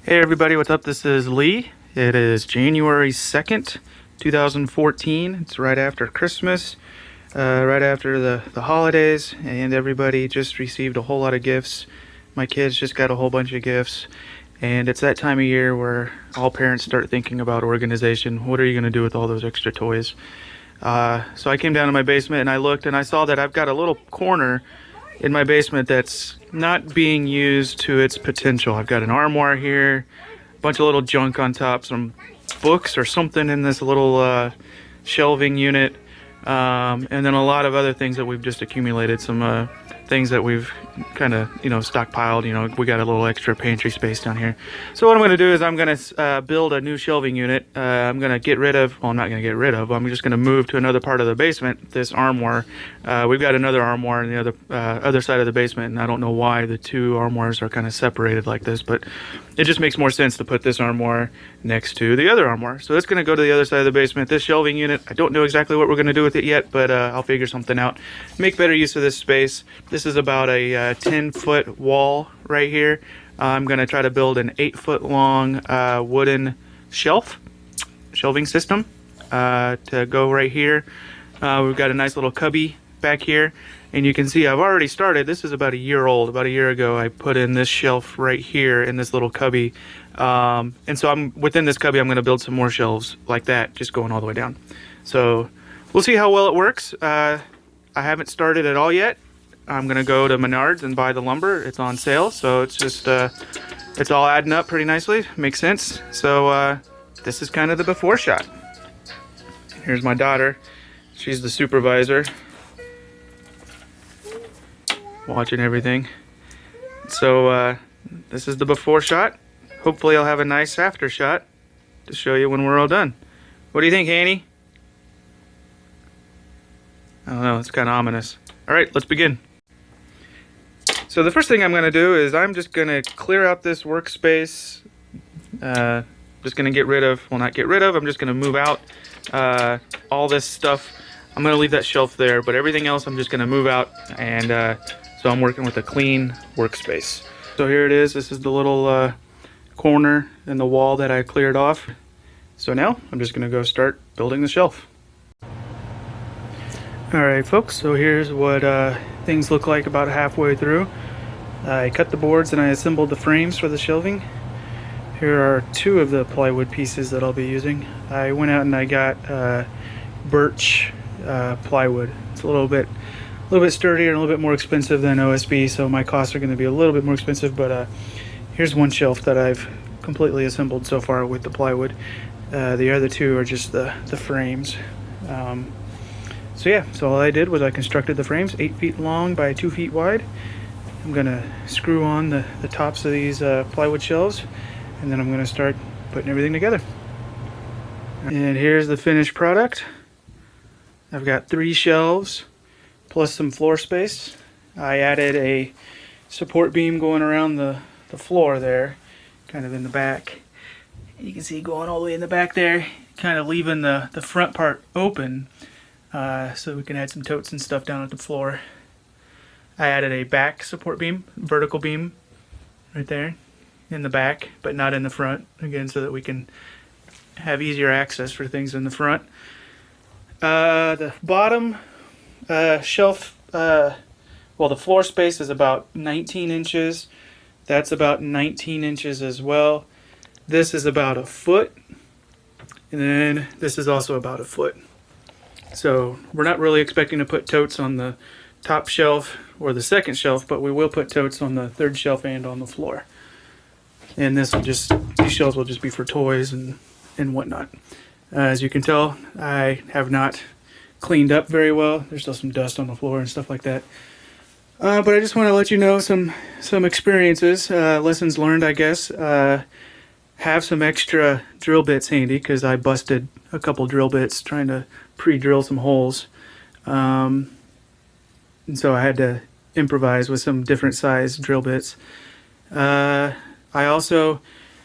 Hey everybody, what's up? This is Lee. It is January 2nd, 2014. It's right after Christmas, right after the holidays, and everybody just received a whole lot of gifts. My kids just got a whole bunch of gifts, and it's that time of year where all parents start thinking about organization. What are you going to do with all those extra toys? So I came down to my basement and I looked and I saw that I've got a little corner in my basement that's not being used to its potential. I've got an armoire here, a bunch of little junk on top, some books or something in this little shelving unit, and then a lot of other things that we've just accumulated, some things that we've kind of stockpiled. We got a little extra pantry space down here. So what I'm going to do is I'm going to build a new shelving unit. I'm going to get rid of, well, I'm not going to get rid of, I'm just going to move to another part of the basement, this armoire. We've got another armoire on the other side of the basement, and I don't know why the two armoires are kind of separated like this, but it just makes more sense to put this armoire next to the other armoire. So it's going to go to the other side of the basement. This shelving unit, I don't know exactly what we're going to do with it yet, but I'll figure something out. Make better use of this space. This is about a 10-foot wall right here. I'm going to try to build an 8-foot long wooden shelving system to go right here. We've got a nice little cubby back here, and you can see I've already started. This is about a year old. About a year ago I put in this shelf right here in this little cubby, and so within this cubby I'm going to build some more shelves like that, just going all the way down. So we'll see how well it works. I haven't started at all yet. I'm gonna go to Menards and buy the lumber. It's on sale, so it's just it's all adding up pretty nicely. Makes sense. So this is kind of the before shot. Here's my daughter. She's the supervisor, watching everything. So this is the before shot. Hopefully I'll have a nice after shot to show you when we're all done. What do you think, Hanny? I don't know, it's kind of ominous. All right, let's begin. So the first thing I'm going to do is I'm just going to clear out this workspace. Just going to get rid of, well, not get rid of, I'm just going to move out all this stuff. I'm going to leave that shelf there, but everything else I'm just going to move out, and so I'm working with a clean workspace. So here it is. This is the little corner in the wall that I cleared off. So now I'm just going to go start building the shelf. Alright folks, so here's what things look like about halfway through. I cut the boards and I assembled the frames for the shelving. Here are two of the plywood pieces that I'll be using. I went out and I got birch plywood. It's a little bit sturdier and a little bit more expensive than OSB, so my costs are going to be a little bit more expensive, but here's one shelf that I've completely assembled so far with the plywood. The other two are just the frames. So yeah, so all I did was I constructed the frames 8 feet long by 2 feet wide. I'm gonna screw on the tops of these plywood shelves, and then I'm gonna start putting everything together. And here's the finished product. I've got 3 shelves plus some floor space. I added a support beam going around the floor there, kind of in the back. You can see going all the way in the back there, kind of leaving the front part open. So we can add some totes and stuff down at the floor. I added a back support beam, vertical beam, right there in the back, but not in the front, again, so that we can have easier access for things in the front. The bottom shelf, well, the floor space is about 19 inches. That's about 19 inches as well. This is about 1 foot, and then this is also about 1 foot. So we're not really expecting to put totes on the top shelf or the second shelf, but we will put totes on the third shelf and on the floor. And these shelves will just be for toys and whatnot. As you can tell, I have not cleaned up very well. There's still some dust on the floor and stuff like that. But I just want to let you know some experiences, lessons learned, I guess. Have some extra drill bits handy, because I busted a couple drill bits trying to pre-drill some holes, and so I had to improvise with some different size drill bits. I also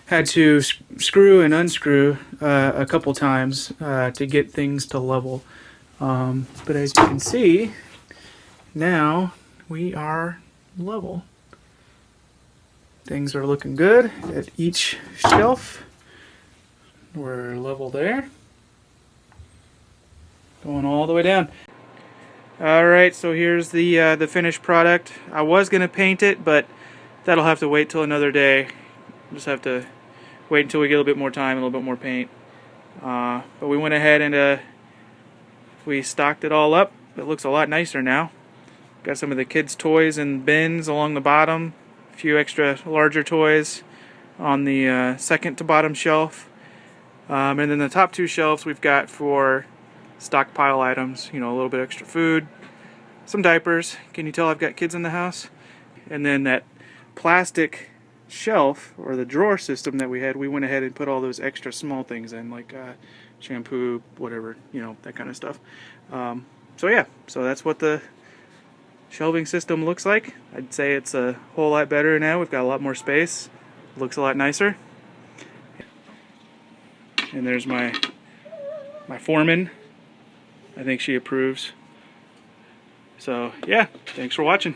had to screw and unscrew a couple times to get things to level, but as you can see, now we are level. Things are looking good at each shelf. We're level there. Going all the way down. Alright, so here's the finished product. I was going to paint it, but that'll have to wait till another day. Just have to wait until we get a little bit more time, a little bit more paint. But we went ahead and we stocked it all up. It looks a lot nicer now. Got some of the kids' toys and bins along the bottom. A few extra larger toys on the second to bottom shelf. And then the top two shelves we've got for stockpile items, you know, a little bit extra food, some diapers. Can you tell I've got kids in the house? And then that plastic shelf, or the drawer system that we had, we went ahead and put all those extra small things in, like shampoo, whatever, you know, that kind of stuff. So yeah, so that's what the shelving system looks like. I'd say it's a whole lot better now. We've got a lot more space. Looks a lot nicer. And there's my foreman. I think she approves. So yeah, thanks for watching.